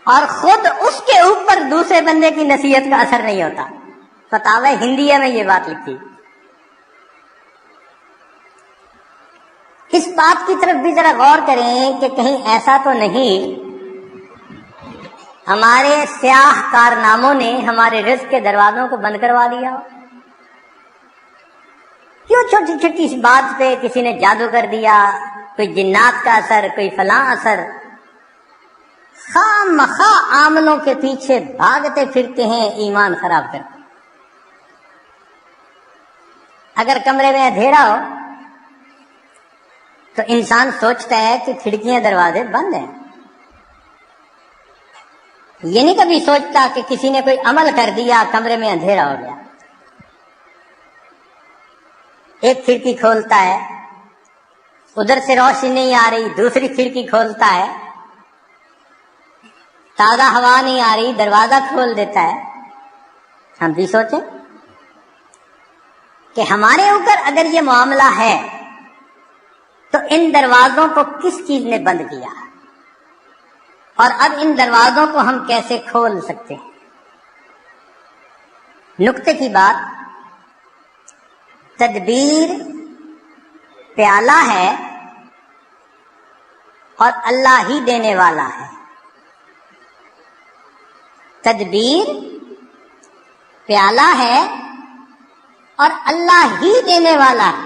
اور خود اس کے اوپر دوسرے بندے کی نصیحت کا اثر نہیں ہوتا. فتاوی ہندیہ میں یہ بات لکھی. اس بات کی طرف بھی ذرا غور کریں کہ کہیں ایسا تو نہیں ہمارے سیاہ کارناموں نے ہمارے رزق کے دروازوں کو بند کروا دیا. کیوں چھوٹی چھوٹی اس بات پہ کسی نے جادو کر دیا، کوئی جنات کا اثر، کوئی فلاں اثر. خواہ مخواہ آمنوں کے پیچھے بھاگتے پھرتے ہیں، ایمان خراب کرتے. اگر کمرے میں اندھیرا ہو تو انسان سوچتا ہے کہ کھڑکیاں دروازے بند ہیں. یہ نہیں کبھی سوچتا کہ کسی نے کوئی عمل کر دیا، کمرے میں اندھیرا ہو گیا. ایک کھڑکی کھولتا ہے، ادھر سے روشنی نہیں آ رہی، دوسری کھڑکی کھولتا ہے، تازہ ہوا نہیں آ رہی، دروازہ کھول دیتا ہے. ہم بھی سوچیں کہ ہمارے اوپر اگر یہ معاملہ ہے تو ان دروازوں کو کس چیز نے بند کیا، اور اب ان دروازوں کو ہم کیسے کھول سکتے ہیں؟ نکتے کی بات، تدبیر پیالہ ہے اور اللہ ہی دینے والا ہے. تدبیر پیالہ ہے اور اللہ ہی دینے والا ہے.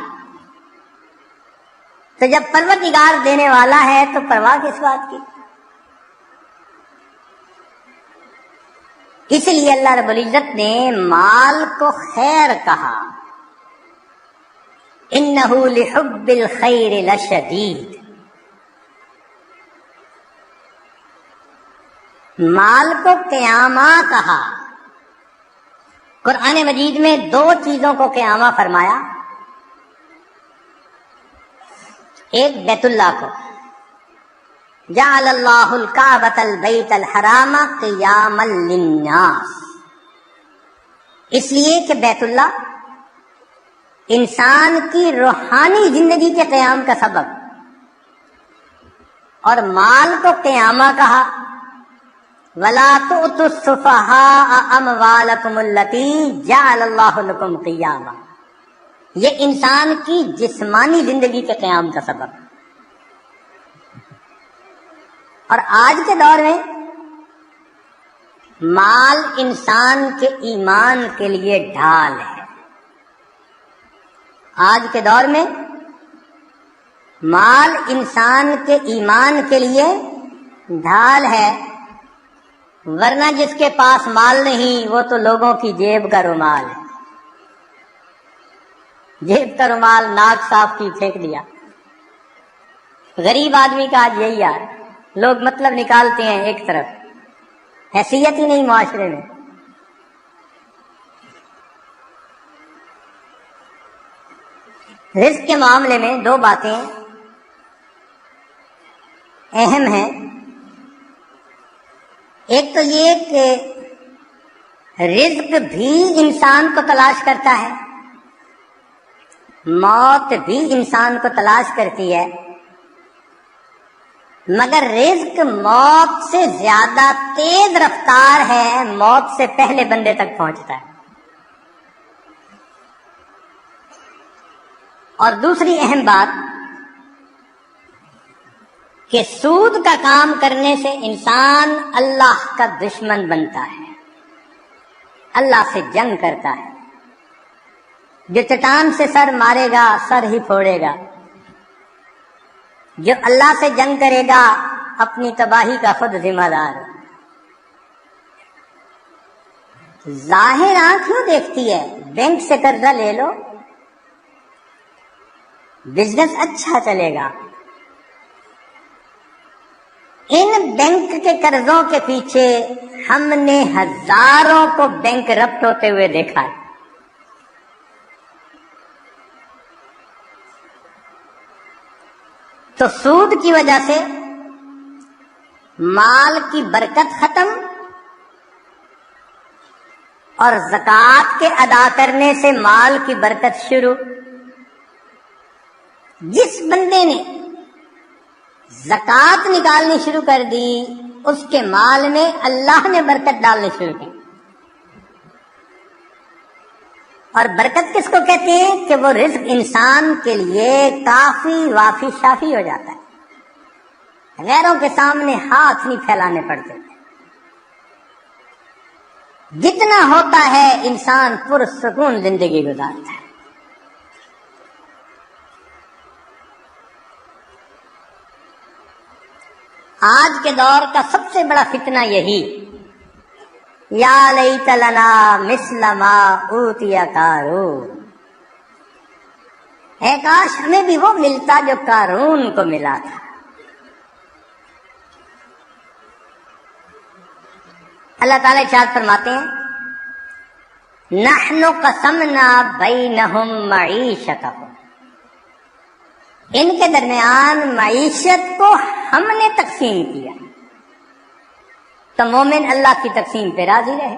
تو جب پروردگار دینے والا ہے تو پرواہ کس بات کی؟ اس لیے اللہ رب العزت نے مال کو خیر کہا. انہ لحب الخیر لشدید. مال کو قیامہ کہا. قرآن مجید میں دو چیزوں کو قیامہ فرمایا. ایک بیت اللہ کو، جعل اللہ الکعبۃ البیت الحرام قیاما للناس، اس لیے کہ بیت اللہ انسان کی روحانی زندگی کے قیام کا سبب. اور مال کو قیامہ کہا. وَلَا تُؤْتُوا السُّفَهَاءَ أَمْوَالَكُمُ الَّتِي جَعَلَ اللَّهُ لَكُمْ قِيَامًا. یہ انسان کی جسمانی زندگی کے قیام کا سبب. اور آج کے دور میں مال انسان کے ایمان کے لیے ڈھال ہے. آج کے دور میں مال انسان کے ایمان کے لیے ڈھال ہے، ورنہ جس کے پاس مال نہیں وہ تو لوگوں کی جیب کا رومال ہے. جیب کا رومال ناک صاف کی پھینک دیا. غریب آدمی کا آج یہی حال. لوگ مطلب نکالتے ہیں ایک طرف، حیثیت ہی نہیں معاشرے میں. رزق کے معاملے میں دو باتیں اہم ہیں. ایک تو یہ کہ رزق بھی انسان کو تلاش کرتا ہے، موت بھی انسان کو تلاش کرتی ہے، مگر رزق موت سے زیادہ تیز رفتار ہے، موت سے پہلے بندے تک پہنچتا ہے. اور دوسری اہم بات کہ سود کا کام کرنے سے انسان اللہ کا دشمن بنتا ہے، اللہ سے جنگ کرتا ہے. جو چٹان سے سر مارے گا سر ہی پھوڑے گا، جو اللہ سے جنگ کرے گا اپنی تباہی کا خود ذمہ دار. ظاہر آنکھ کیوں دیکھتی ہے؟ بینک سے قرضہ لے لو، بزنس اچھا چلے گا. ان بینک کے قرضوں کے پیچھے ہم نے ہزاروں کو بینک رفت ہوتے ہوئے دیکھا ہے. تو سود کی وجہ سے مال کی برکت ختم، اور زکوٰۃ کے ادا کرنے سے مال کی برکت شروع. جس بندے نے زکوٰۃ نکالنی شروع کر دی اس کے مال میں اللہ نے برکت ڈالنے شروع کی. اور برکت کس کو کہتے ہیں؟ کہ وہ رزق انسان کے لیے کافی وافی شافی ہو جاتا ہے، غیروں کے سامنے ہاتھ نہیں پھیلانے پڑتے. جتنا ہوتا ہے انسان پرسکون زندگی گزارتا ہے. آج کے دور کا سب سے بڑا فتنہ یہی، یا لیت لنا مثل ما اوتی قارون، اے کاش ہمیں بھی وہ ملتا جو قارون کو ملا تھا. اللہ تعالیٰ ارشاد فرماتے ہیں نحن قسمنا بینہم معیشتہم، ان کے درمیان معیشت کو ہم نے تقسیم کیا. تو مومن اللہ کی تقسیم پہ راضی رہے.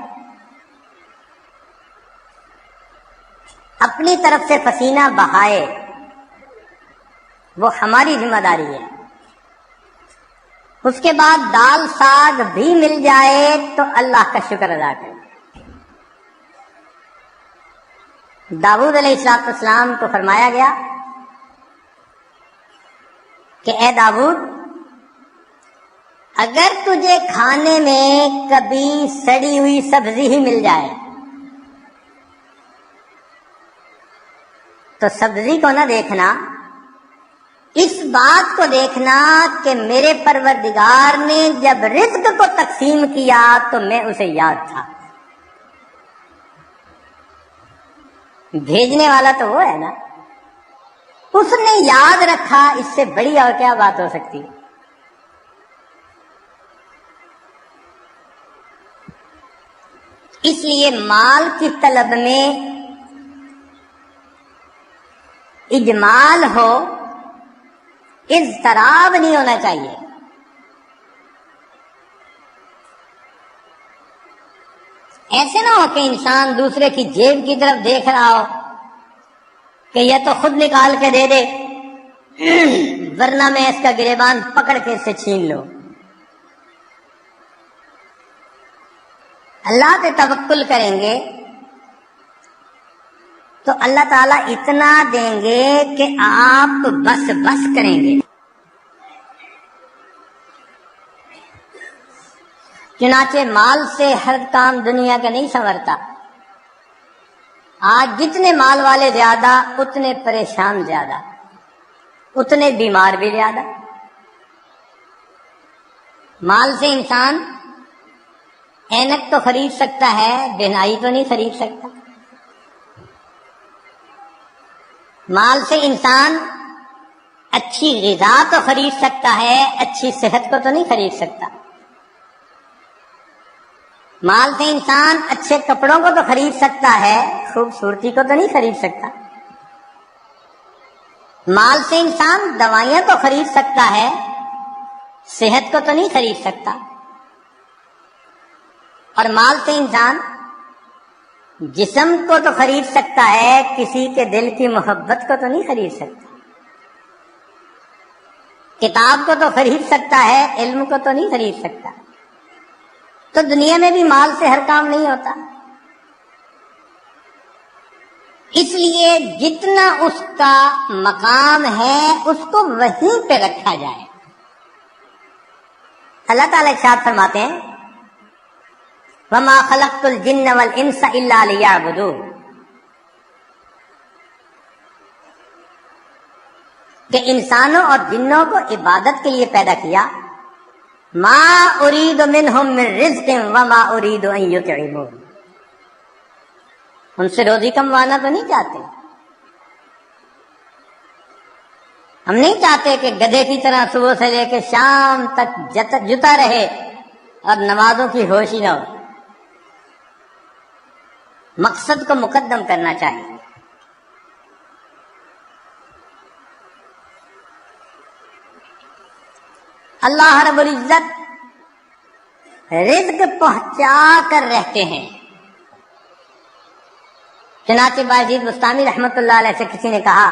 اپنی طرف سے پسینہ بہائے وہ ہماری ذمہ داری ہے. اس کے بعد دال ساگ بھی مل جائے تو اللہ کا شکر ادا کرے. داؤد علیہ السلام کو فرمایا گیا کہ اے داؤد، اگر تجھے کھانے میں کبھی سڑی ہوئی سبزی ہی مل جائے تو سبزی کو نہ دیکھنا، اس بات کو دیکھنا کہ میرے پروردگار نے جب رزق کو تقسیم کیا تو میں اسے یاد تھا. بھیجنے والا تو وہ ہے نا، اس نے یاد رکھا. اس سے بڑی اور کیا بات ہو سکتی ہے؟ اس لیے مال کی طلب میں اجمال ہو، اضطراب نہیں ہونا چاہیے. ایسے نہ ہو کہ انسان دوسرے کی جیب کی طرف دیکھ رہا ہو کہ یہ تو خود نکال کے دے دے ورنہ میں اس کا گریبان پکڑ کے اس سے چھین لوں. اللہ پہ توکل کریں گے تو اللہ تعالیٰ اتنا دیں گے کہ آپ بس بس کریں گے. چنانچہ مال سے ہر کام دنیا کا نہیں سنورتا. آج جتنے مال والے زیادہ اتنے پریشان زیادہ، اتنے بیمار بھی زیادہ. مال سے انسان اینک تو خرید سکتا ہے، بینائی تو نہیں خرید سکتا. مال سے انسان اچھی غذا تو خرید سکتا ہے، اچھی صحت کو تو نہیں خرید سکتا. مال سے انسان اچھے کپڑوں کو تو خرید سکتا ہے، خوبصورتی کو تو نہیں خرید سکتا. مال سے انسان دوائیاں تو خرید سکتا ہے، صحت کو تو نہیں خرید سکتا. اور مال سے انسان جسم کو تو خرید سکتا ہے، کسی کے دل کی محبت کو تو نہیں خرید سکتا. کتاب کو تو خرید سکتا ہے، علم کو تو نہیں خرید سکتا. تو دنیا میں بھی مال سے ہر کام نہیں ہوتا. اس لیے جتنا اس کا مقام ہے اس کو وہیں پہ رکھا جائے. اللہ تعالیٰ ارشاد فرماتے ہیں وَمَا خَلَقْتُ الْجِنَّ وَالْإِنسَ إِلَّا لِيَعْبُدُونِ، کہ انسانوں اور جنوں کو عبادت کے لیے پیدا کیا. ما اريد منهم من رزق وما اريد ان يطعمون، ان سے روزی کموانا تو نہیں چاہتے. ہم نہیں چاہتے کہ گدھے کی طرح صبح سے لے کے شام تک جتا رہے اور نمازوں کی ہوش ہی نہ ہو. مقصد کو مقدم کرنا چاہیے. اللہ رب العزت رزق پہنچا کر رہتے ہیں. چنانچہ باجید بستامی رحمت اللہ علیہ سے کسی نے کہا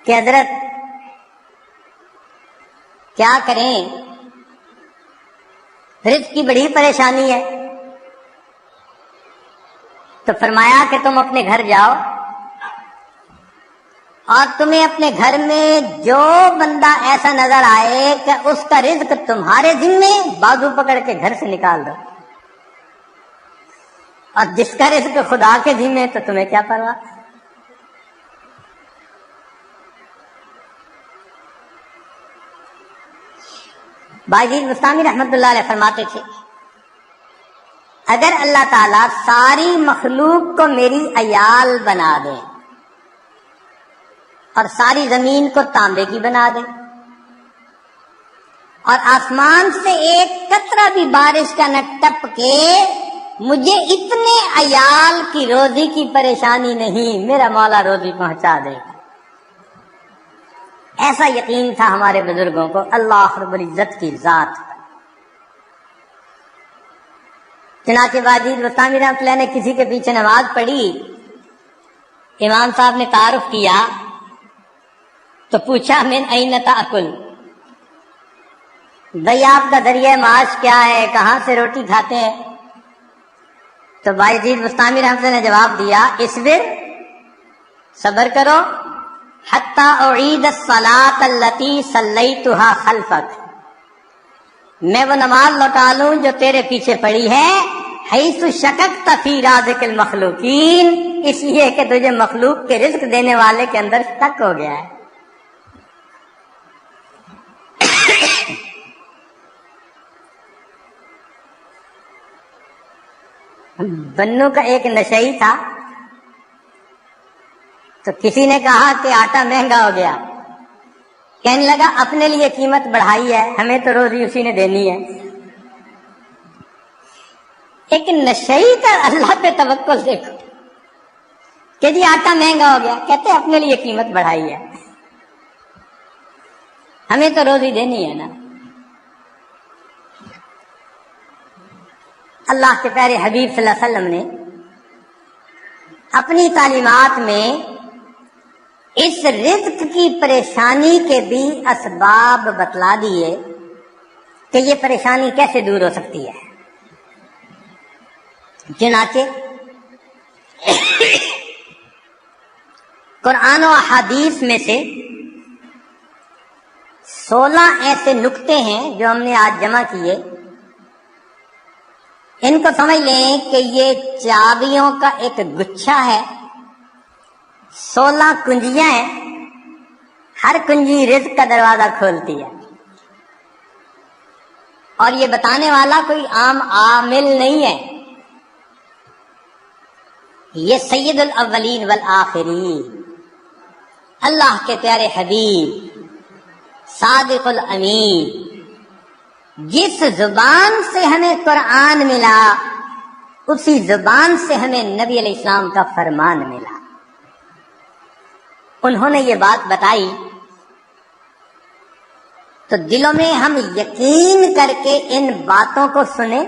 کہ حضرت کیا کریں، رزق کی بڑی پریشانی ہے۔ تو فرمایا کہ تم اپنے گھر جاؤ اور تمہیں اپنے گھر میں جو بندہ ایسا نظر آئے کہ اس کا رزق تمہارے ذمے، بازو پکڑ کے گھر سے نکال دو، اور جس کا رزق خدا کے ذمے تو تمہیں کیا پرواہ۔ باجی بستامی رحمت اللہ علیہ فرماتے تھے اگر اللہ تعالیٰ ساری مخلوق کو میری عیال بنا دے اور ساری زمین کو تانبے کی بنا دے اور آسمان سے ایک قطرہ بھی بارش کا نہ ٹپکے، مجھے اتنے عیال کی روزی کی پریشانی نہیں، میرا مولا روزی پہنچا دے گا۔ ایسا یقین تھا ہمارے بزرگوں کو اللہ رب العزت کی ذات پر۔ چنانچہ باجی بستامی رحمۃ اللہ نے کسی کے پیچھے نماز پڑھی، امام صاحب نے تعارف کیا تو پوچھا من این تاکل، بھائی آپ کا ذریعہ معاش کیا ہے، کہاں سے روٹی کھاتے ہیں؟ تو باجی بستامی رحمۃ اللہ نے جواب دیا اصبر، صبر کرو، حتی اعید الصلاۃ التی صلیتها خلفک، میں وہ نماز لوٹا لوں جو تیرے پیچھے پڑی ہے، حیث شککت فی رازق المخلوقین، اس لیے کہ تجھے مخلوق کے رزق دینے والے کے اندر شک ہو گیا ہے۔ بنو کا ایک نشئی تھا، تو کسی نے کہا کہ آٹا مہنگا ہو گیا، کہنے لگا اپنے لیے قیمت بڑھائی ہے، ہمیں تو روزی اسی نے دینی ہے۔ ایک نشئی کا اللہ پہ توکل دیکھو کہ جی آٹا مہنگا ہو گیا، کہتے اپنے لیے قیمت بڑھائی ہے، ہمیں تو روزی دینی ہے نا۔ اللہ کے پیارے حبیب صلی اللہ علیہ وسلم نے اپنی تعلیمات میں اس رزق کی پریشانی کے بھی اسباب بتلا دیے کہ یہ پریشانی کیسے دور ہو سکتی ہے۔ چنانچہ قرآن و احادیث میں سے 16 ایسے نکتے ہیں جو ہم نے آج جمع کیے، ان کو سمجھ لیں کہ یہ چابیوں کا ایک گچھا ہے، 16 کنجیاں ہیں، ہر کنجی رزق کا دروازہ کھولتی ہے، اور یہ بتانے والا کوئی عام عامل نہیں ہے، یہ سید الاولین والآخرین اللہ کے پیارے حبیب صادق الامین، جس زبان سے ہمیں قرآن ملا اسی زبان سے ہمیں نبی علیہ السلام کا فرمان ملا، انہوں نے یہ بات بتائی تو دلوں میں ہم یقین کر کے ان باتوں کو سنیں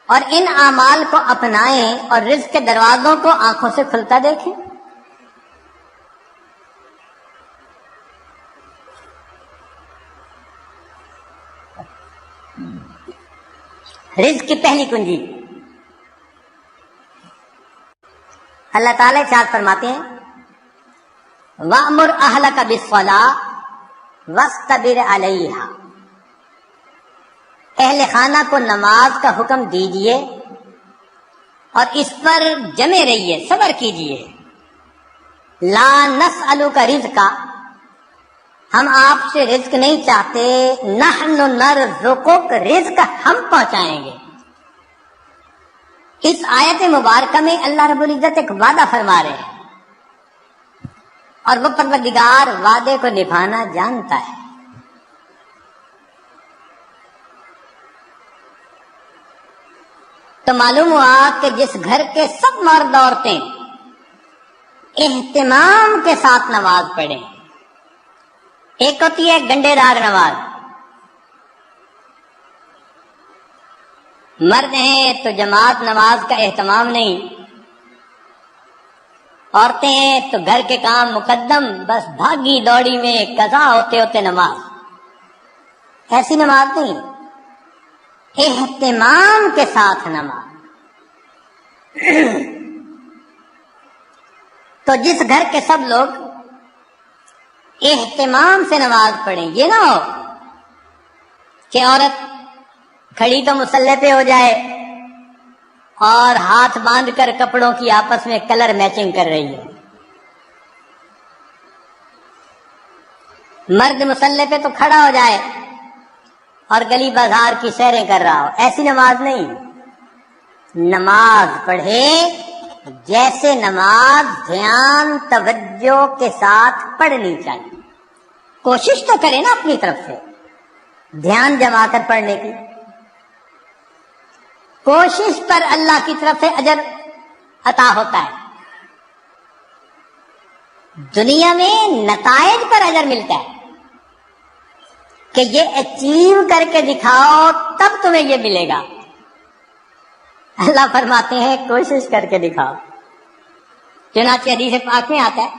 اور ان اعمال کو اپنائیں اور رزق کے دروازوں کو آنکھوں سے کھلتا دیکھیں۔ رزق کی پہلی کنجی، اللہ تعالیٰ ارشاد فرماتے ہیں وَأْمُرْ أَهْلَكَ بِالصَّلَاةِ وَاسْتَبِرْ عَلَيْهَا، اہل خانہ کو نماز کا حکم دیجئے اور اس پر جمے رہیے، صبر کیجئے۔ لا نسألک رزقا، ہم آپ سے رزق نہیں چاہتے، نحن نرزقک، رزق ہم پہنچائیں گے۔ اس آیت مبارکہ میں اللہ رب العزت ایک وعدہ فرما رہے ہیں اور وہ پروردگار وعدے کو نبھانا جانتا ہے۔ تو معلوم ہوا کہ جس گھر کے سب مرد عورتیں اہتمام کے ساتھ نماز پڑھیں، ایک ہوتی ہے گنڈے دار نماز، مرد ہیں تو جماعت نماز کا اہتمام نہیں، عورتیں ہیں تو گھر کے کام مقدم، بس بھاگی دوڑی میں قضا ہوتے ہوتے نماز۔ ایسی نماز نہیں، اہتمام کے ساتھ نماز۔ تو جس گھر کے سب لوگ اہتمام سے نماز پڑھیں، یہ نہ ہو کہ عورت کھڑی تو مصلی پہ ہو جائے اور ہاتھ باندھ کر کپڑوں کی آپس میں کلر میچنگ کر رہی ہے، مرد مصلی پہ تو کھڑا ہو جائے اور گلی بازار کی سیریں کر رہا ہو۔ ایسی نماز نہیں، نماز پڑھے جیسے نماز دھیان توجہ کے ساتھ پڑھنی چاہیے۔ کوشش تو کرے نا اپنی طرف سے دھیان جما کر پڑھنے کی، کوشش پر اللہ کی طرف سے اجر عطا ہوتا ہے، دنیا میں نتائج پر اجر ملتا ہے کہ یہ اچیو کر کے دکھاؤ تب تمہیں یہ ملے گا۔ اللہ فرماتے ہیں کوشش کر کے دکھاؤ۔ چنانچہ حدیث پاک میں آتا ہے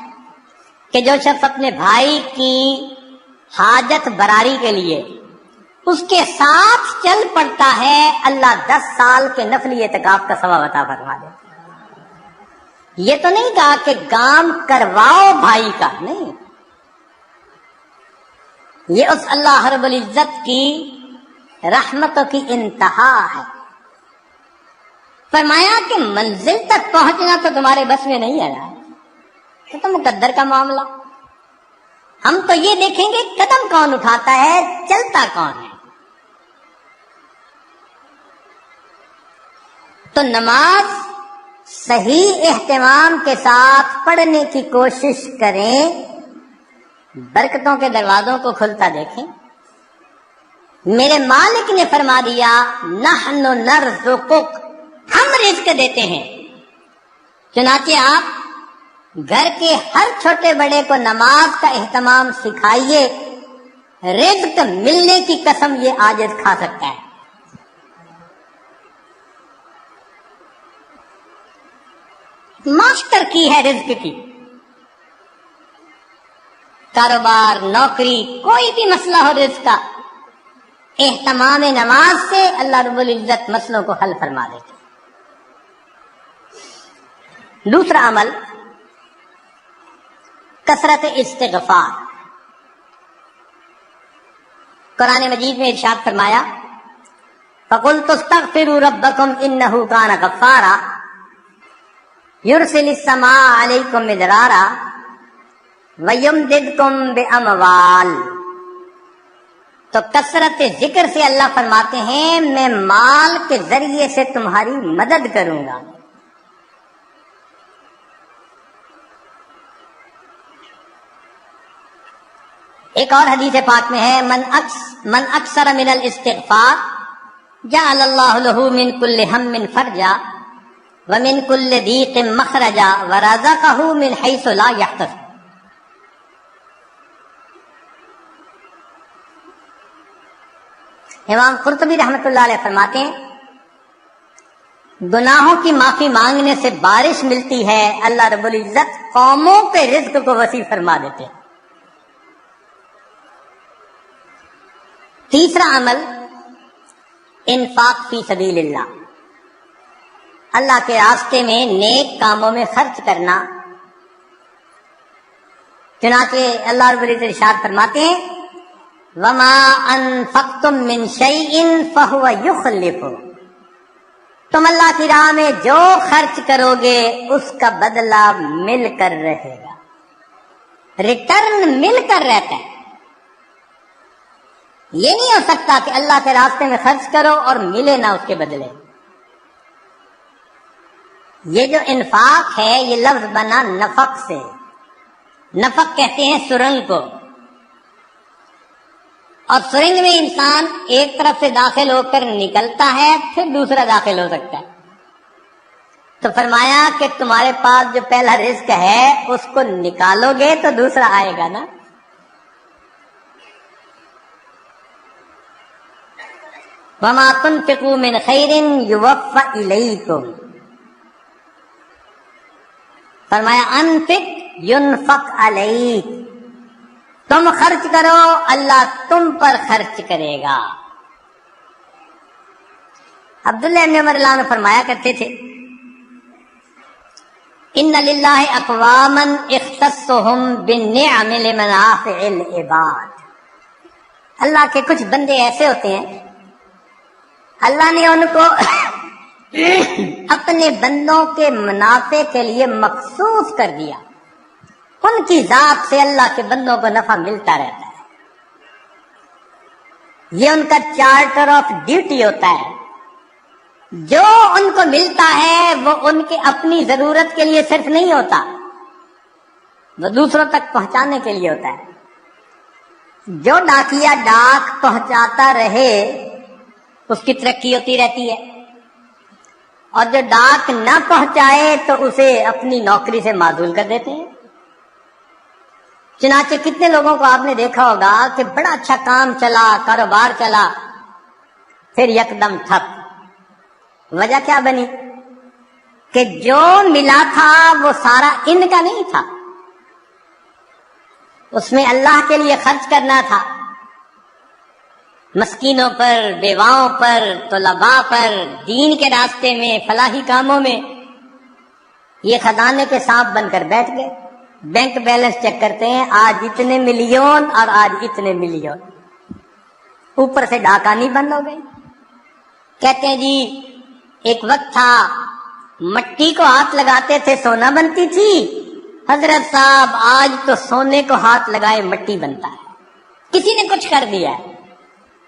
کہ جو شخص اپنے بھائی کی حاجت براری کے لیے اس کے ساتھ چل پڑتا ہے، اللہ 10 سال کے نفلی اعتکاف کا ثواب عطا فرما دے۔ یہ تو نہیں کہا کہ کام کرواؤ بھائی کا، نہیں، یہ اس اللہ رب العزت کی رحمتوں کی انتہا ہے۔ فرمایا کہ منزل تک پہنچنا تو تمہارے بس میں نہیں ہے نا، یہ تو مقدر کا معاملہ۔ ہم تو یہ دیکھیں گے قدم کون اٹھاتا ہے، چلتا کون ہے۔ تو نماز صحیح اہتمام کے ساتھ پڑھنے کی کوشش کریں، برکتوں کے دروازوں کو کھلتا دیکھیں۔ میرے مالک نے فرما دیا نحن نرزقک، ہم رزق دیتے ہیں۔ چنانچہ آپ گھر کے ہر چھوٹے بڑے کو نماز کا اہتمام سکھائیے، رزق ملنے کی قسم یہ عاجز کھا سکتا ہے۔ ماسٹر کی ہے رزق کی، کاروبار، نوکری، کوئی بھی مسئلہ ہو رزق کا، اہتمام نماز سے اللہ رب العزت مسئلوں کو حل فرما دیتے۔ دوسرا عمل کثرت استغفار۔ قرآن مجید میں ارشاد فرمایا فَقُلْتُ اسْتَغْفِرُوا رَبَّكُمْ إِنَّهُ كَانَ غَفَّارًا يُرْسِلِ السَّمَاءَ عَلَيْكُمْ مِدْرَارًا وَيُمْدِدْكُمْ بِأَمْوَالٍ۔ تو کثرت ذکر سے اللہ فرماتے ہیں میں مال کے ذریعے سے تمہاری مدد کروں گا۔ ایک اور حدیث پاک میں ہے من اکثر من الاستغفار جعل اللہ له من کل ہم فرجا ومن کل ضیق مخرجا ورزقہ من حیث لا یحتسب۔ امام قرطبی رحمۃ اللہ علیہ فرماتے ہیں گناہوں کی معافی مانگنے سے بارش ملتی ہے، اللہ رب العزت قوموں کے رزق کو وسیع فرما دیتے ہیں۔ تیسرا عمل انفاق فی سبیل اللہ، اللہ کے راستے میں نیک کاموں میں خرچ کرنا۔ چنانچہ اللہ رب العزت ارشاد فرماتے ہیں وما انفقتم من شیء فہو یخلفہ، تم اللہ کی راہ میں جو خرچ کرو گے اس کا بدلہ مل کر رہے گا، ریٹرن مل کر رہتا ہے۔ یہ نہیں ہو سکتا کہ اللہ کے راستے میں خرچ کرو اور ملے نہ اس کے بدلے۔ یہ جو انفاق ہے یہ لفظ بنا نفق سے، نفق کہتے ہیں سرنگ کو، اور سرنگ میں انسان ایک طرف سے داخل ہو کر نکلتا ہے پھر دوسرا داخل ہو سکتا ہے۔ تو فرمایا کہ تمہارے پاس جو پہلا رزق ہے اس کو نکالو گے تو دوسرا آئے گا نا۔ وَمَا تُنْفِقُوا مِنْ خَيْرٍ يُوَفَّ إِلَيْكُمْ، فرمایا انفق ينفق علیک، تم خرچ کرو اللہ تم پر خرچ کرے گا۔ عبداللہ ابن عمر اللہ عنہ فرمایا کرتے تھے ان للہ اقواما اختصهم بالنعم لمنافع العباد، اللہ کے کچھ بندے ایسے ہوتے ہیں اللہ نے ان کو اپنے بندوں کے منافع کے لیے مخصوص کر دیا، ان کی ذات سے اللہ کے بندوں کو نفع ملتا رہتا ہے، یہ ان کا چارٹر آف ڈیوٹی ہوتا ہے، جو ان کو ملتا ہے وہ ان کے اپنی ضرورت کے لیے صرف نہیں ہوتا، وہ دوسروں تک پہنچانے کے لیے ہوتا ہے۔ جو ڈاکیا ڈاک پہنچاتا رہے اس کی ترقی ہوتی رہتی ہے، اور جو ڈاک نہ پہنچائے تو اسے اپنی نوکری سے معزول کر دیتے ہیں۔ چنانچہ کتنے لوگوں کو آپ نے دیکھا ہوگا کہ بڑا اچھا کام چلا، کاروبار چلا، پھر یکدم ٹھپ۔ وجہ کیا بنی کہ جو ملا تھا وہ سارا ان کا نہیں تھا، اس میں اللہ کے لیے خرچ کرنا تھا، مسکینوں پر، بیواؤں پر، طلباء پر، دین کے راستے میں، فلاحی کاموں میں۔ یہ خزانے کے سانپ بن کر بیٹھ گئے، بینک بیلنس چیک کرتے ہیں، آج اتنے ملین اور آج اتنے ملین، اوپر سے ڈاکانی بند ہو گئی۔ کہتے ہیں جی ایک وقت تھا مٹی کو ہاتھ لگاتے تھے سونا بنتی تھی، حضرت صاحب آج تو سونے کو ہاتھ لگائے مٹی بنتا ہے، کسی نے کچھ کر دیا ہے؟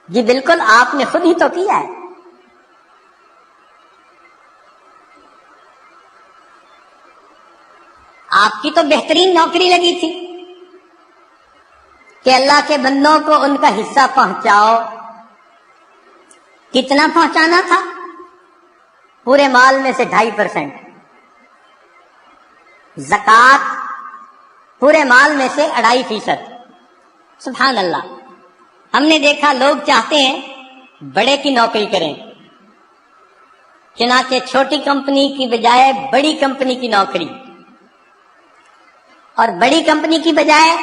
جی بالکل آپ نے خود ہی تو کیا ہے۔ آپ کی تو بہترین نوکری لگی تھی کہ اللہ کے بندوں کو ان کا حصہ پہنچاؤ۔ کتنا پہنچانا تھا؟ پورے مال میں سے 2.5%، زکوٰۃ پورے مال میں سے 2.5%۔ سبحان اللہ، ہم نے دیکھا لوگ چاہتے ہیں بڑے کی نوکری کریں، چنانچہ چھوٹی کمپنی کی بجائے بڑی کمپنی کی نوکری، اور بڑی کمپنی کی بجائے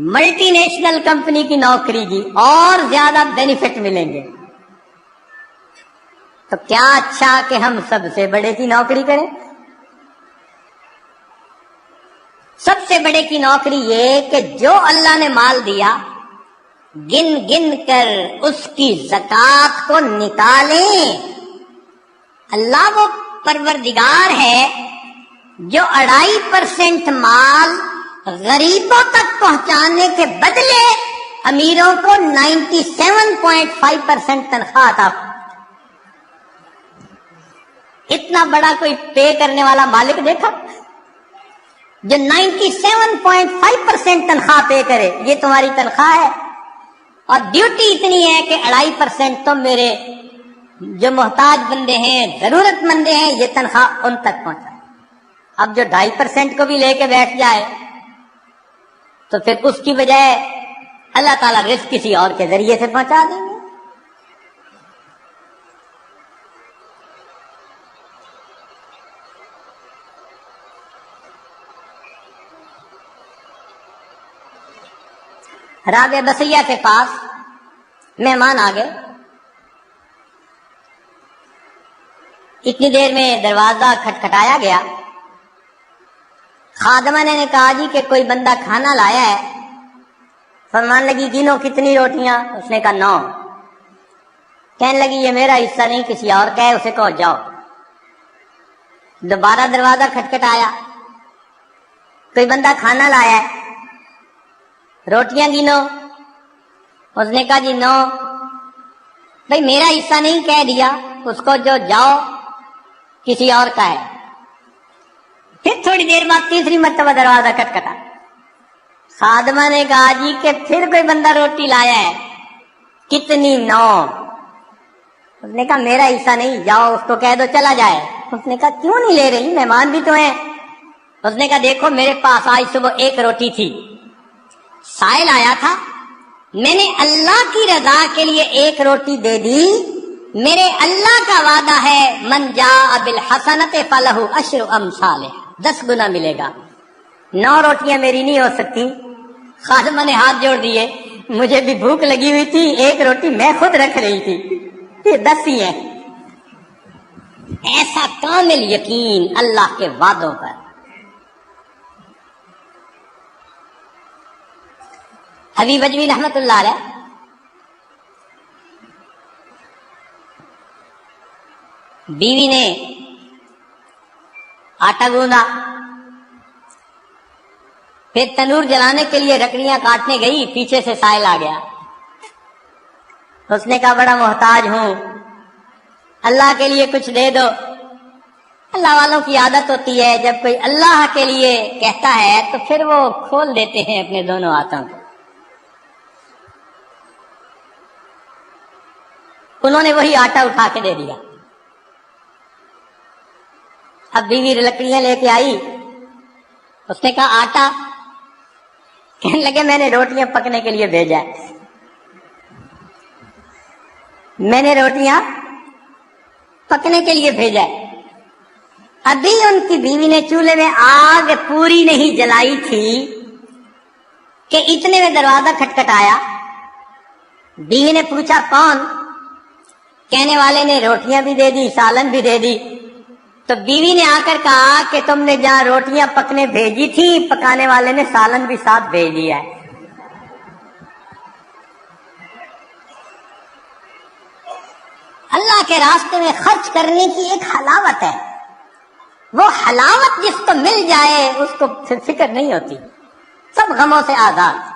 ملٹی نیشنل کمپنی کی نوکری کی، اور زیادہ بینیفٹ ملیں گے۔ تو کیا اچھا کہ ہم سب سے بڑے کی نوکری کریں۔ سب سے بڑے کی نوکری یہ کہ جو اللہ نے مال دیا گن گن کر اس کی زکوٰۃ کو نکالیں۔ اللہ وہ پروردگار ہے جو 2.5% مال غریبوں تک پہنچانے کے بدلے امیروں کو 97.5% تنخواہ عطا۔ اتنا بڑا کوئی پے کرنے والا مالک دیکھا جو 97.5% تنخواہ پے کرے؟ یہ تمہاری تنخواہ ہے، اور ڈیوٹی اتنی ہے کہ 2.5% تم میرے جو محتاج بندے ہیں، ضرورت مندے ہیں، یہ تنخواہ ان تک پہنچائے۔ اب جو 2.5% کو بھی لے کے بیٹھ جائے تو پھر اس کی بجائے اللہ تعالیٰ رزق کسی اور کے ذریعے سے پہنچا دیں گے۔ رابعہ بصیہ کے پاس مہمان آ گئے، اتنی دیر میں دروازہ کھٹکھٹایا گیا، خادمہ نے کہا جی کہ کوئی بندہ کھانا لایا ہے۔ فرمان لگی گنو کتنی روٹیاں؟ اس نے کہا 9۔ کہنے لگی یہ میرا حصہ نہیں، کسی اور کا ہے، اسے کہو جاؤ۔ دوبارہ دروازہ کھٹکھٹایا، کوئی بندہ کھانا لایا ہے، روٹیاں گنو۔ اس نے کہا جی 9۔ بھئی میرا حصہ نہیں کہہ دیا، اس کو جو جاؤ کسی اور کا ہے۔ پھر تھوڑی دیر بعد تیسری مرتبہ دروازہ کھٹکھٹا، خادمہ نے کہا جی کہ پھر کوئی بندہ روٹی لایا ہے، کتنی؟ 9۔ اس نے کہا میرا حصہ نہیں، جاؤ اس کو کہہ دو چلا جائے۔ اس نے کہا کیوں نہیں لے رہی، مہمان بھی تو ہیں۔ اس نے کہا دیکھو میرے پاس آج صبح 1 روٹی تھی، سائل آیا تھا، میں نے اللہ کی رضا کے لیے 1 روٹی دے دی، میرے اللہ کا وعدہ ہے من جاء بالحسنۃ فلہ 10 امثالہ، 10 گنا ملے گا۔ 9 روٹیاں میری نہیں ہو سکتی، خادمہ نے ہاتھ جوڑ دیے، مجھے بھی بھوک لگی ہوئی تھی، ایک روٹی میں خود رکھ رہی تھی، یہ 10 ہی ہیں۔ ایسا کامل یقین اللہ کے وعدوں پر۔ حبیب اجوی رحمت اللہ علیہ بیوی نے آٹا گوندا، پھر تنور جلانے کے لیے لکڑیاں کاٹنے گئی، پیچھے سے سائل آ گیا۔ اس نے کہا بڑا محتاج ہوں، اللہ کے لیے کچھ دے دو۔ اللہ والوں کی عادت ہوتی ہے جب کوئی اللہ کے لیے کہتا ہے تو پھر وہ کھول دیتے ہیں اپنے دونوں ہاتھوں کو۔ انہوں نے وہی آٹا اٹھا کے دے دیا۔ اب بیوی لکڑیاں لے کے آئی، اس نے کہا آٹا؟ کہنے لگے میں نے روٹیاں پکنے کے لیے بھیجا ہے، میں نے روٹیاں پکنے کے لیے بھیجا ہے۔ ابھی ان کی بیوی نے چولہے میں آگ پوری نہیں جلائی تھی کہ اتنے میں دروازہ کھٹکھٹایا۔ بیوی نے پوچھا کون؟ کہنے والے نے روٹیاں بھی دے دی، سالن بھی دے دی۔ تو بیوی نے آ کر کہا کہ تم نے جہاں روٹیاں پکنے بھیجی تھی، پکانے والے نے سالن بھی ساتھ بھیج دیا ہے۔ اللہ کے راستے میں خرچ کرنے کی ایک حلاوت ہے، وہ حلاوت جس کو مل جائے اس کو پھر فکر نہیں ہوتی، سب غموں سے آزاد۔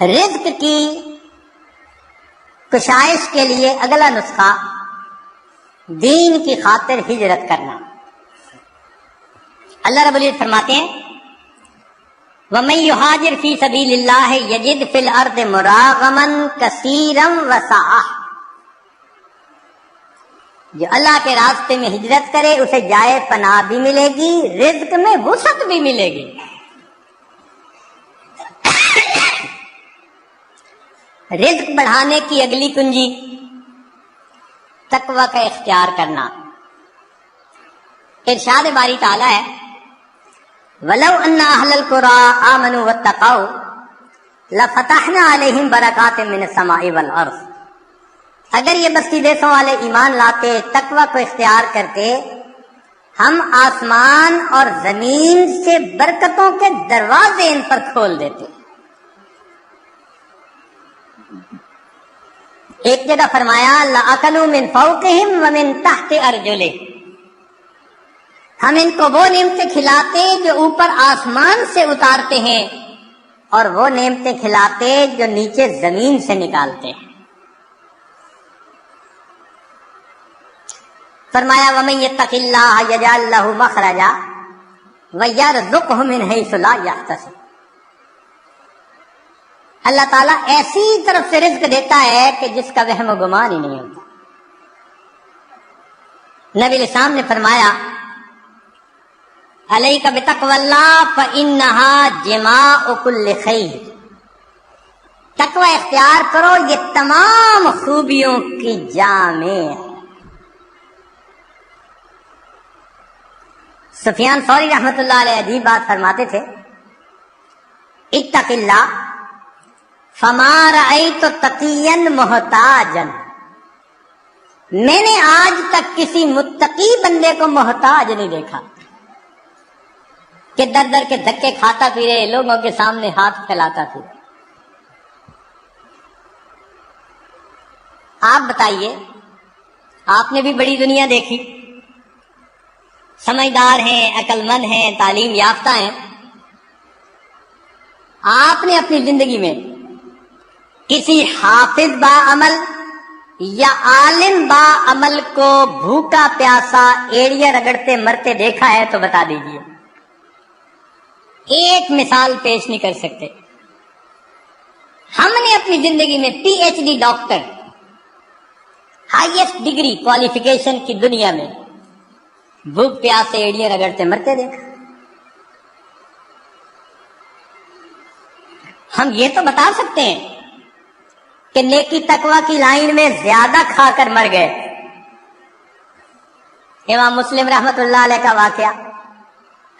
رزق کی کشائش کے لیے اگلا نسخہ دین کی خاطر ہجرت کرنا۔ اللہ رب العزت فرماتے ہیں وَمَن يُهَاجِرْ فِي سَبِيلِ اللَّهِ يَجِدْ فِي الْأَرْضِ مُرَاغَمًا كَثِيرًا وَسَعَةً، جو اللہ کے راستے میں ہجرت کرے اسے جائے پناہ بھی ملے گی، رزق میں وسعت بھی ملے گی۔ رزق بڑھانے کی اگلی کنجی تقوی کا اختیار کرنا۔ ارشاد باری تعالیٰ ہے وَلَوْ أَنَّ أَهْلَ الْقُرَىٰ آمَنُوا وَاتَّقَوْا لَفَتَحْنَا عَلَيْهِمْ بَرَكَاتٍ مِّنَ السَّمَاءِ وَالْأَرْضِ، اگر یہ بستی دیسوں والے ایمان لاتے، تقوی کو اختیار کرتے، ہم آسمان اور زمین سے برکتوں کے دروازے ان پر کھول دیتے۔ ایک جگہ فرمایا لَأَكَلُوا مِن فَوْقِهِمْ وَمِن تَحْتِ أَرْجُلِهِمْ، ہم ان کو وہ نعمتیں کھلاتے جو اوپر آسمان سے اتارتے ہیں اور وہ نعمتیں کھلاتے جو نیچے زمین سے نکالتے ہیں۔ فرمایا وَمَن يَتَّقِ اللَّهَ يَجْعَل لَّهُ مَخْرَجًا وَيَرْزُقْهُ مِنْ حَيْثُ لَا يَحْتَسِبُ، اللہ تعالیٰ ایسی طرف سے رزق دیتا ہے کہ جس کا وہم و گمان ہی نہیں ہوتا۔ نبی علیہ السلام نے فرمایا علیک بتقوی اللہ فإنہا جماع کل خیر، تقوی اختیار کرو یہ تمام خوبیوں کی جامع ہے۔ سفیان ثوری رحمت اللہ علیہ عجیب بات فرماتے تھے اتق اللہ فما رأیت تقیا محتاجا، میں نے آج تک کسی متقی بندے کو محتاج نہیں دیکھا کہ در در کے دھکے کھاتا پھرے، لوگوں کے سامنے ہاتھ پھیلاتا پھرے۔ آپ بتائیے، آپ نے بھی بڑی دنیا دیکھی، سمجھدار ہیں، عقل مند ہیں، تعلیم یافتہ ہیں، آپ نے اپنی زندگی میں کسی حافظ با عمل یا عالم با عمل کو بھوکا پیاسا ایڑیاں رگڑتے مرتے دیکھا ہے تو بتا دیجئے۔ ایک مثال پیش نہیں کر سکتے۔ ہم نے اپنی زندگی میں P H D doctor, highest degree qualification کی دنیا میں بھوک پیاس سے ایڑیاں رگڑتے مرتے دیکھا۔ ہم یہ تو بتا سکتے ہیں کہ نیکی تقوی کی لائن میں زیادہ کھا کر مر گئے، امام مسلم رحمت اللہ علیہ کا واقعہ،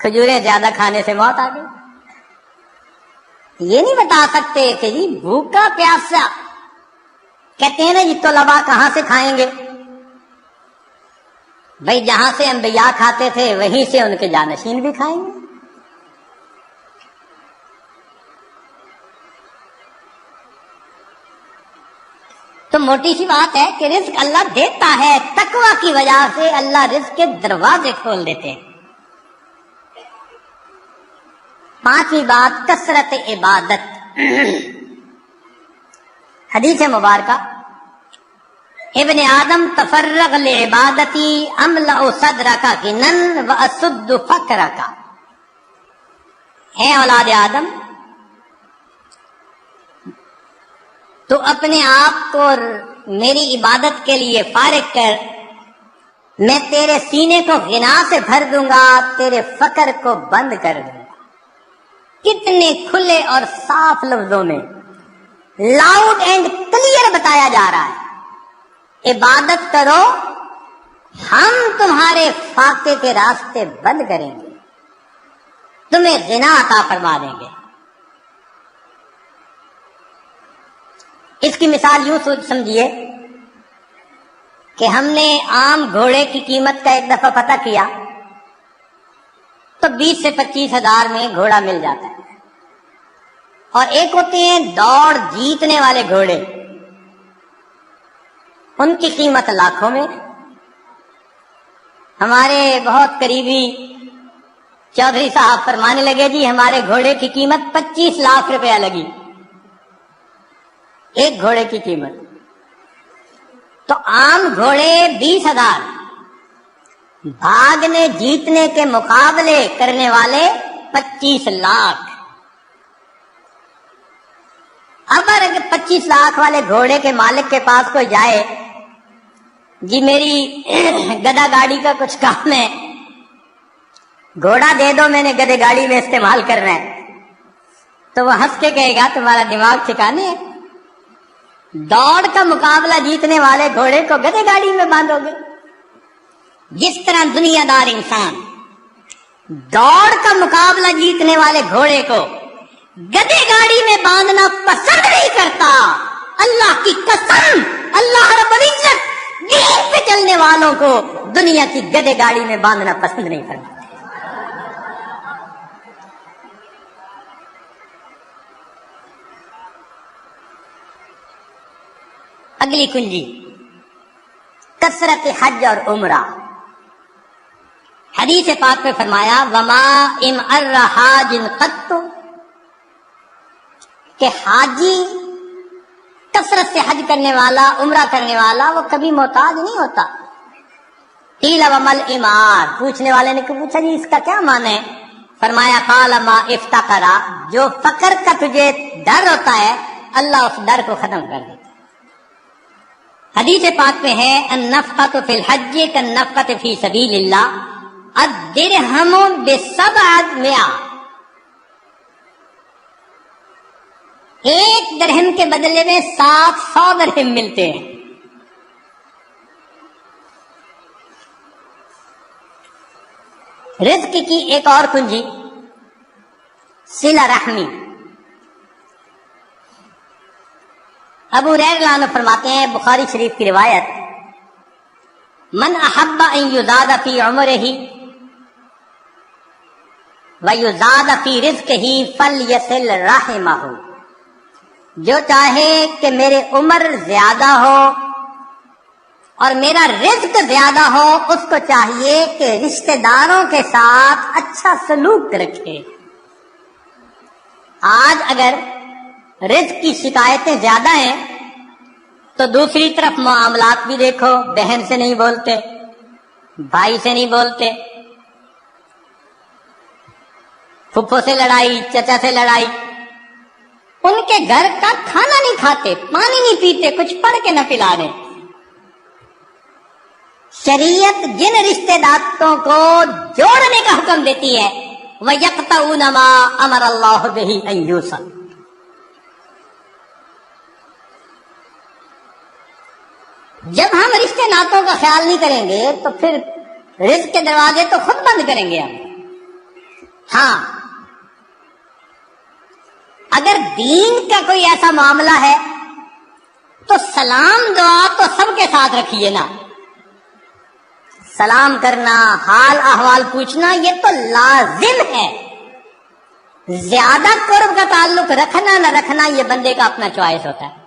کھجوریں زیادہ کھانے سے موت آ گئی۔ یہ نہیں بتا سکتے کہ جی بھوکا پیاسا، کہتے ہیں نا جی طلباء کہاں سے کھائیں گے؟ بھائی جہاں سے انبیاء کھاتے تھے وہیں سے ان کے جانشین بھی کھائیں گے۔ تو موٹی سی بات ہے کہ رزق اللہ دیتا ہے، تقویٰ کی وجہ سے اللہ رزق کے دروازے کھول دیتے ہیں۔ پانچویں بات، کثرت عبادت۔ حدیث مبارکہ، ابن آدم تفرغ لعبادتی املأ صدرک غنى واسد فقرک۔ اے اولاد آدم، تو اپنے آپ کو میری عبادت کے لیے فارغ کر، میں تیرے سینے کو غنا سے بھر دوں گا، تیرے فقر کو بند کر دوں گا۔ کتنے کھلے اور صاف لفظوں میں، لاؤڈ اینڈ کلیئر بتایا جا رہا ہے، عبادت کرو، ہم تمہارے فاقے کے راستے بند کریں گے، تمہیں غنا عطا فرما دیں گے۔ اس کی مثال یوں سمجھیے کہ ہم نے عام گھوڑے کی قیمت کا ایک دفعہ پتہ کیا تو 20 سے 25 ہزار میں گھوڑا مل جاتا ہے، اور ایک ہوتے ہیں دوڑ جیتنے والے گھوڑے، ان کی قیمت لاکھوں میں۔ ہمارے بہت قریبی چودھری صاحب فرمانے لگے جی ہمارے گھوڑے کی قیمت 25 لاکھ روپیہ لگی، ایک گھوڑے کی قیمت۔ تو عام گھوڑے 20,000، بھاگنے جیتنے کے مقابلے کرنے والے 25 لاکھ۔ اب اگر 25 لاکھ والے گھوڑے کے مالک کے پاس کوئی جائے، جی میری گدا گاڑی کا کچھ کام ہے، گھوڑا دے دو، میں نے گدے گاڑی میں استعمال کرنا ہے، تو وہ ہنس کے کہے گا تمہارا دماغ ٹھکانے ہے، دوڑ کا مقابلہ جیتنے والے گھوڑے کو گدے گاڑی میں باندھو گے؟ جس طرح دنیا دار انسان دوڑ کا مقابلہ جیتنے والے گھوڑے کو گدے گاڑی میں باندھنا پسند نہیں کرتا، اللہ کی قسم، اللہ رب العزت دین پہ چلنے والوں کو دنیا کی گدے گاڑی میں باندھنا پسند نہیں کرتا۔ اگلی کنجی، کثرت حج اور عمرہ۔ حدیث پاک میں فرمایا وما امر حاج قط، کہ حاجی کثرت سے حج کرنے والا، عمرہ کرنے والا، وہ کبھی محتاج نہیں ہوتا۔ قیل ومل امار، پوچھنے والے نے پوچھا جی اس کا کیا معنی ہے؟ فرمایا قال ما افتقرا، جو فقر کا تجھے ڈر ہوتا ہے اللہ اس ڈر کو ختم کر دیتا۔ حدیث پاک میں ہے النفقۃ فی الحج کالنفقۃ فی سبیل اللہ، الدرہم ب700، ایک درہم کے بدلے میں 700 درہم ملتے ہیں۔ رزق کی ایک اور کنجی، صلہ رحمی۔ ابو ہریرہ رضی اللہ عنہ فرماتے ہیں، بخاری شریف کی روایت، من احب ان یزاد فی عمرہ ویزاد فی رزقہ فلیصل رحمہ، جو چاہے کہ میرے عمر زیادہ ہو اور میرا رزق زیادہ ہو، اس کو چاہیے کہ رشتہ داروں کے ساتھ اچھا سلوک رکھے۔ آج اگر رزق کی شکایتیں زیادہ ہیں تو دوسری طرف معاملات بھی دیکھو، بہن سے نہیں بولتے، بھائی سے نہیں بولتے، پھپھو سے لڑائی، چچا سے لڑائی، ان کے گھر کا کھانا نہیں کھاتے، پانی نہیں پیتے، کچھ پڑھ کے نہ پلا رہے۔ شریعت جن رشتہ داروں کو جوڑنے کا حکم دیتی ہے وَيَقْطَعُونَ مَا أَمَرَ اللَّهُ بِهِ أَن يُوصَلَ، جب ہم رشتے ناتوں کا خیال نہیں کریں گے تو پھر رزق کے دروازے تو خود بند کریں گے ہم. ہاں اگر دین کا کوئی ایسا معاملہ ہے تو سلام دعا تو سب کے ساتھ رکھیے نا. سلام کرنا، حال احوال پوچھنا یہ تو لازم ہے. زیادہ قرب کا تعلق رکھنا نہ رکھنا یہ بندے کا اپنا چوائس ہوتا ہے.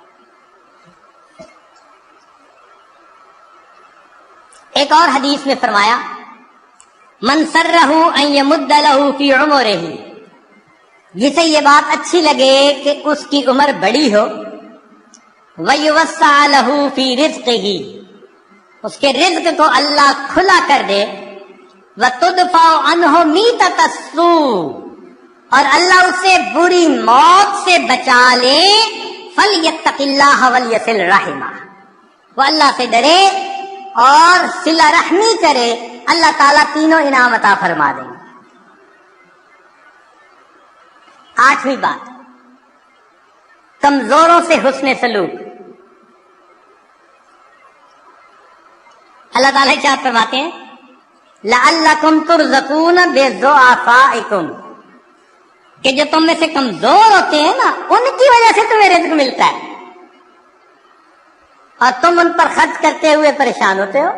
ایک اور حدیث میں فرمایا من سرہ ان یمد لہ فی عمرہ، جسے یہ بات اچھی لگے کہ اس کی عمر بڑی ہو، ویوسع لہ فی رزقہ، اس کے رزق کو اللہ کھلا کر دے، وتدفع عنہ میتۃ السوء، اور اللہ اسے بری موت سے بچا لے، فلیتق اللہ ولیصل رحمہ، وہ اللہ سے ڈرے اور صلہ رحمی کرے، اللہ تعالیٰ تینوں انعام عطا فرما دیں گے. 8ویں بات، کمزوروں سے حسن سلوک. اللہ تعالیٰ ارشاد فرماتے ہیں لعلکم ترزقون بضعفائکم، کہ جو تم میں سے کمزور ہوتے ہیں نا ان کی وجہ سے تمہیں رزق ملتا ہے اور تم ان پر خرچ کرتے ہوئے پریشان ہوتے ہو.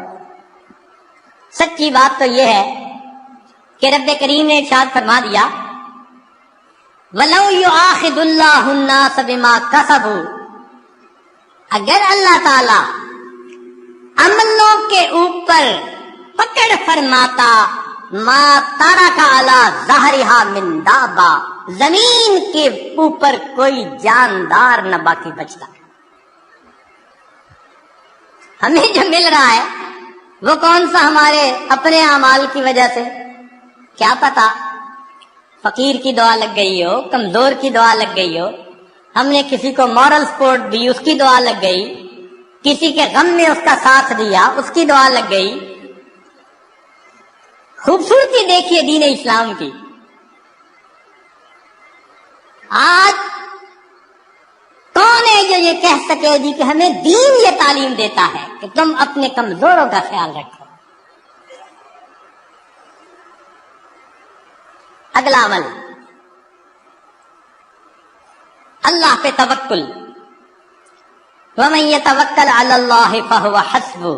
سچی بات تو یہ ہے کہ رب کریم نے ارشاد فرما دیا وَلَوْ يُؤَاخِذُ اللَّهُ النَّاسَ بِمَا كَسَبُوا، اگر اللہ تعالی عملوں کے اوپر پکڑ فرماتا، ما ترک علی ظہرہا من دابہ، زمین کے اوپر کوئی جاندار نہ باقی بچتا. ہمیں جو مل رہا ہے وہ کون سا ہمارے اپنے اعمال کی وجہ سے؟ کیا پتا فقیر کی دعا لگ گئی ہو، کمزور کی دعا لگ گئی ہو، ہم نے کسی کو مورل سپورٹ دی اس کی دعا لگ گئی، کسی کے غم میں اس کا ساتھ دیا اس کی دعا لگ گئی. خوبصورتی دیکھیے دین اسلام کی. آج کون ہے جو یہ کہہ سکے جی کہ ہمیں دین یہ تعلیم دیتا ہے کہ تم اپنے کمزوروں کا خیال رکھو. اگلا عمل اللہ پہ توکل. وَمَن يَتَوَكَّلْ عَلَى اللَّهِ فَهُوَ حَسْبُهُ،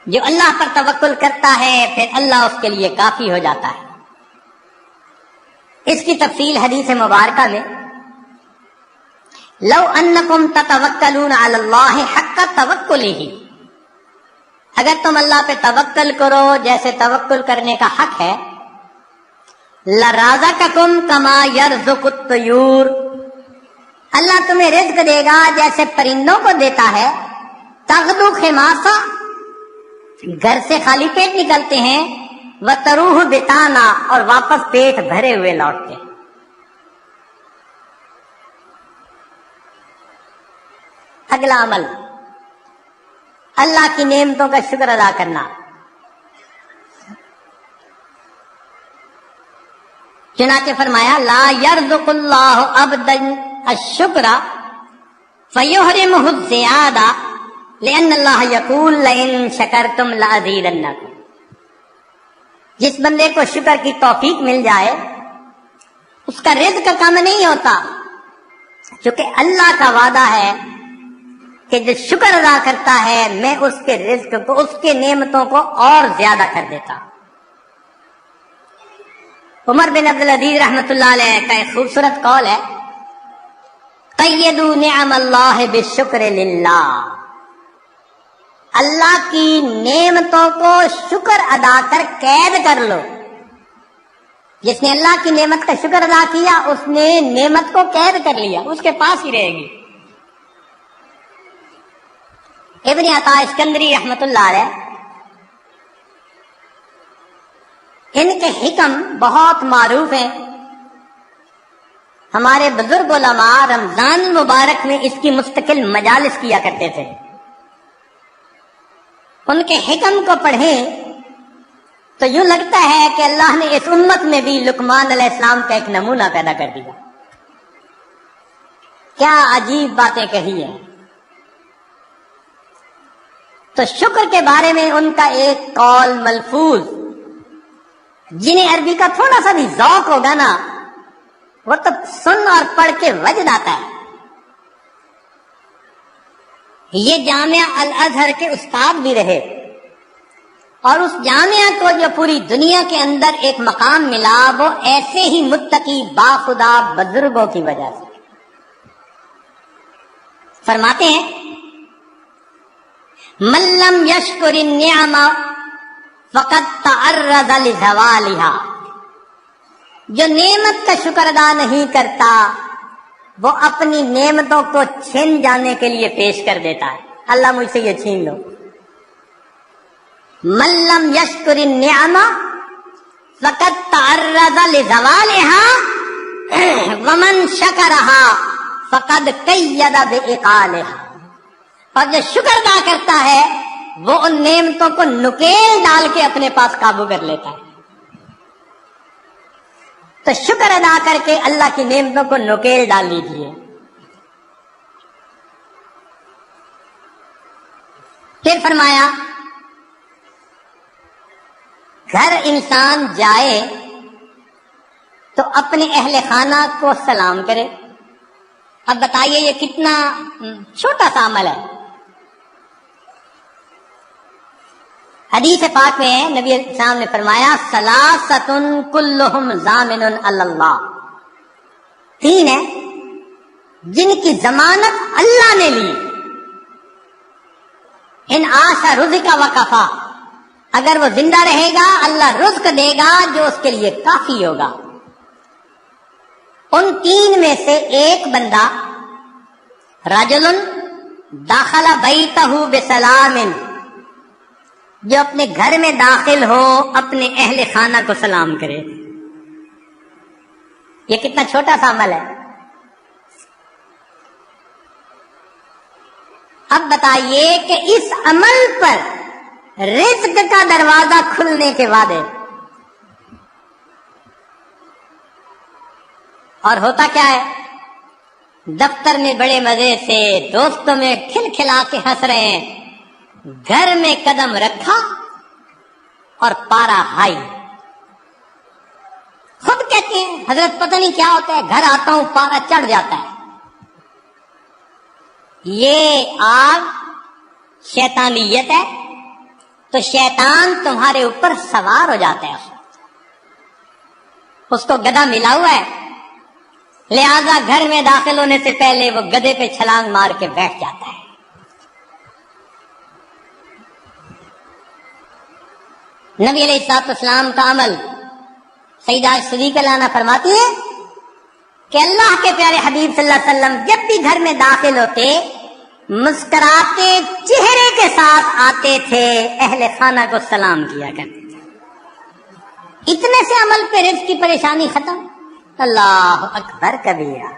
جو اللہ پر توکل کرتا ہے پھر اللہ اس کے لیے کافی ہو جاتا ہے. اس کی تفصیل حدیث مبارکہ میں لو انکم تتوکلون علی اللہ حق توکلہ، اگر تم اللہ پہ توکل کرو جیسے توکل کرنے کا حق ہے، لرازقکم کما یرزق الطیور، اللہ تمہیں رزق دے گا جیسے پرندوں کو دیتا ہے. تغدو خماسا، گھر سے خالی پیٹ نکلتے ہیں، وتروح بتانا، اور واپس پیٹ بھرے ہوئے لوٹتے ہیں. اگلا عمل اللہ کی نعمتوں کا شکر ادا کرنا. چنانچہ فرمایا لا یرزق اللہ عبدا الشکر فیحرمہ الزیادہ لأن اللہ یقول لئن شکرتم لأزیدنکم، جس بندے کو شکر کی توفیق مل جائے اس کا رزق کم نہیں ہوتا، چونکہ اللہ کا وعدہ ہے کہ جو شکر ادا کرتا ہے میں اس کے رزق کو، اس کے نعمتوں کو اور زیادہ کر دیتا. عمر بن عبدالعزیز رحمۃ اللہ علیہ کا ایک خوبصورت قول ہے قیدوا نعم اللہ بالشکر للہ، اللہ کی نعمتوں کو شکر ادا کر قید کر لو. جس نے اللہ کی نعمت کا شکر ادا کیا اس نے نعمت کو قید کر لیا، اس کے پاس ہی رہے گی. ابن عطا اسکندری رحمۃ اللہ علیہ، ان کے حکم بہت معروف ہیں. ہمارے بزرگ علماء رمضان المبارک میں اس کی مستقل مجالس کیا کرتے تھے. ان کے حکم کو پڑھیں تو یوں لگتا ہے کہ اللہ نے اس امت میں بھی لقمان علیہ السلام کا ایک نمونہ پیدا کر دیا. کیا عجیب باتیں کہی ہیں. تو شکر کے بارے میں ان کا ایک قول ملفوظ، جنہیں عربی کا تھوڑا سا بھی ذوق ہوگا نا، وہ تو سن اور پڑھ کے وجد آتا ہے۔ یہ جامعہ الازہر کے استاد بھی رہے، اور اس جامعہ کو جو پوری دنیا کے اندر ایک مقام ملا وہ ایسے ہی متقی باخدا بزرگوں کی وجہ سے۔ فرماتے ہیں من لم یشکر النعم فقد تعرض لزوالها، جو نعمت کا شکر ادا نہیں کرتا وہ اپنی نعمتوں کو چھن جانے کے لیے پیش کر دیتا ہے، اللہ مجھ سے یہ چھین لو۔ من لم یشکر النعم فقد تعرض لزوالها ومن شکرها فقد قید بعقالها، اور جو شکر ادا کرتا ہے وہ ان نعمتوں کو نکیل ڈال کے اپنے پاس قابو کر لیتا ہے۔ تو شکر ادا کر کے اللہ کی نعمتوں کو نکیل ڈال لیجیے۔ پھر فرمایا گھر انسان جائے تو اپنے اہل خانہ کو سلام کرے۔ اب بتائیے یہ کتنا چھوٹا سا عمل ہے۔ حدیث پاک میں نبی اسلام نے فرمایا ثلاثۃ کلہم ضامن علی اللہ، تین ہیں جن کی ضمانت اللہ نے لی، ان عاش رزق وکفا، اگر وہ زندہ رہے گا اللہ رزق دے گا جو اس کے لیے کافی ہوگا۔ ان تین میں سے ایک بندہ رجل داخل بیتہ بسلام، جو اپنے گھر میں داخل ہو اپنے اہل خانہ کو سلام کرے۔ یہ کتنا چھوٹا سا عمل ہے۔ اب بتائیے کہ اس عمل پر رزق کا دروازہ کھلنے کے وعدے، اور ہوتا کیا ہے؟ دفتر میں بڑے مزے سے دوستوں میں کھل کھلا کے ہنس رہے ہیں، گھر میں قدم رکھا اور پارا ہائی۔ خود کہتے ہیں حضرت پتہ نہیں کیا ہوتا ہے، گھر آتا ہوں پارا چڑھ جاتا ہے۔ یہ آگ شیطانیت ہے، تو شیطان تمہارے اوپر سوار ہو جاتا ہے، اس کو گدھا ملا ہوا ہے، لہذا گھر میں داخل ہونے سے پہلے وہ گدھے پہ چھلانگ مار کے بیٹھ جاتا ہے۔ نبی علیہ الصلوۃ والسلام کا عمل، سیدہ صدیقہ عنہا فرماتی ہے کہ اللہ کے پیارے حبیب صلی اللہ علیہ وسلم جب بھی گھر میں داخل ہوتے مسکراتے چہرے کے ساتھ آتے تھے، اہل خانہ کو سلام کیا کرتے تھے۔ اتنے سے عمل پہ رزق کی پریشانی ختم۔ اللہ اکبر کبیرہ۔